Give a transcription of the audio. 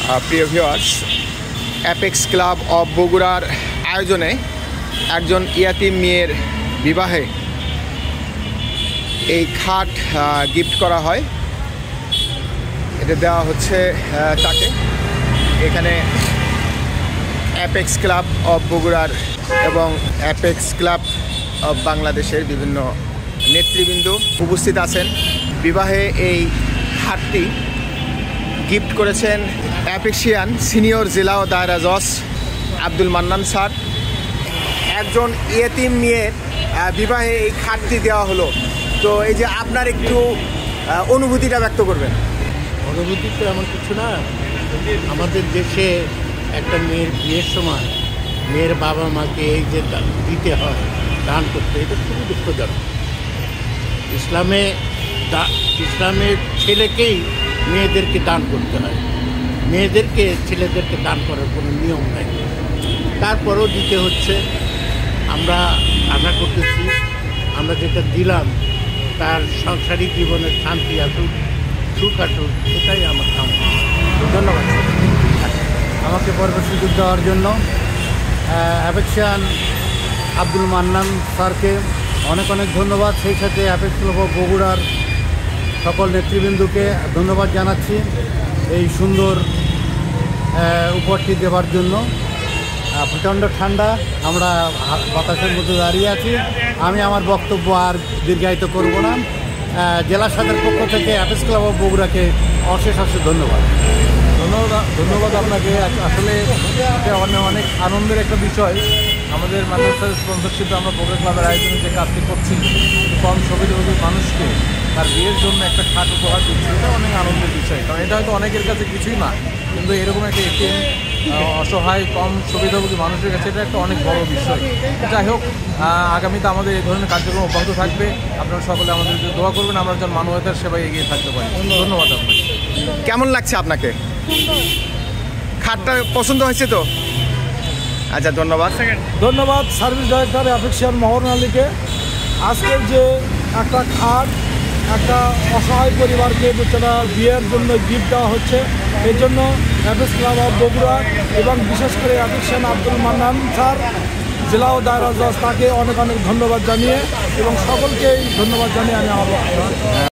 প্রিয় viewers, apex club of বগুড়ার আয়োজনে একজন ইয়াতিম মেয়ের বিবাহে এই খাট গিফট করা হয়। এটা দেওয়া হচ্ছে তাকে। এখানে অ্যাপেক্স ক্লাব অফ বগুড়ার এবং অ্যাপেক্স ক্লাব অফ বাংলাদেশের বিভিন্ন নেতৃবৃন্দ উপস্থিত আছেন। বিবাহে এই খাটটি গিফট করেছেন অ্যাপেক্সিয়ান সিনিয়র জেলা ও দায়রা জজ আব্দুল মান্নান স্যার। একজন ইয়েতিম মেয়ের বিবাহে এই খাটটি দেওয়া হলো, তো এই যে আপনার একটু অনুভূতিটা ব্যক্ত করবেন। অনুভূতি তো এমন কিছু না, আমাদের দেশে একটা মেয়ের বিয়ের সময় মেয়ের বাবা মাকে এই যে দিতে হয়, দান করতে, এটা খুবই দুঃখজনক। ইসলামে ছেলেকেই মেয়েদেরকে দান করতে হয়, মেয়েদেরকে ছেলেদেরকে দান করার কোনো নিয়ম নাই। তারপরেও দিতে হচ্ছে। আমরা আশা করতেছি আমরা যেটা দিলাম তার সাংসারিক জীবনের শান্তি আসুক, সুখ আসুক, এটাই আমার কামনা। ধন্যবাদ আমাকে পর্বে সুযোগ দেওয়ার জন্য। অ্যাপেক্সিয়ান আব্দুল মান্নান স্যারকে অনেক অনেক ধন্যবাদ। সেই সাথে অ্যাপেক্স ক্লাব অফ বগুড়ার সকল নেতৃবৃন্দকে ধন্যবাদ জানাচ্ছি এই সুন্দর উপহারটি দেওয়ার জন্য। প্রচণ্ড ঠান্ডা, আমরা বাতাসের মধ্যে দাঁড়িয়ে আছি। আমি আমার বক্তব্য আর দীর্ঘায়িত করব না। জেলা সদর পক্ষ থেকে অ্যাপেক্স ক্লাব অফ বগুড়াকে অশেষ ধন্যবাদ। ধন্যবাদ আপনাকে। আসলে এটা অনেক আনন্দের একটা বিষয়। আমাদের মাদ্রাসার স্পন্সরশিপে আমরা বগুড়া ক্লাবের আয়োজনে যে কাজটি করছি, কম সুবিধাভোগী মানুষকে তার বিয়ের জন্য একটা খাট উপহার দিচ্ছি, এটা অনেক আনন্দের বিষয়। কারণ এটা হয়তো অনেকের কাছে কিছুই না, কিন্তু এরকম একটা এটিএম অসহায় কম সুবিধাভোগী মানুষের কাছে এটা একটা অনেক বড় বিষয়। যাই হোক, আগামীতে আমাদের এই ধরনের কার্যক্রম অব্যাহত থাকবে। আপনারা সকলে আমাদের দোয়া করবেন, আমরা যেন মানবতার সেবায় এগিয়ে থাকতে পারি। ধন্যবাদ আপনাকে। কেমন লাগছে আপনাকে? খাটটা পছন্দ হয়েছে তো? আচ্ছা, ধন্যবাদ। ধন্যবাদ সার্ভিস ডাইরেক্টর অ্যাপেক্সিয়ান মোহন আলীকে। আজকের যে একটা খাট একটা অসহায় পরিবারকে যেটা বিয়ের জন্য গিফট দেওয়া হচ্ছে, এর জন্য অ্যাপেক্স ক্লাব অফ বগুড়া এবং বিশেষ করে অ্যাপেক্সিয়ান আব্দুল মান্নান স্যার, জেলা ও দায়রা জজ, তাকে অনেক অনেক ধন্যবাদ জানিয়ে এবং সকলকেই ধন্যবাদ জানিয়ে আমি আমার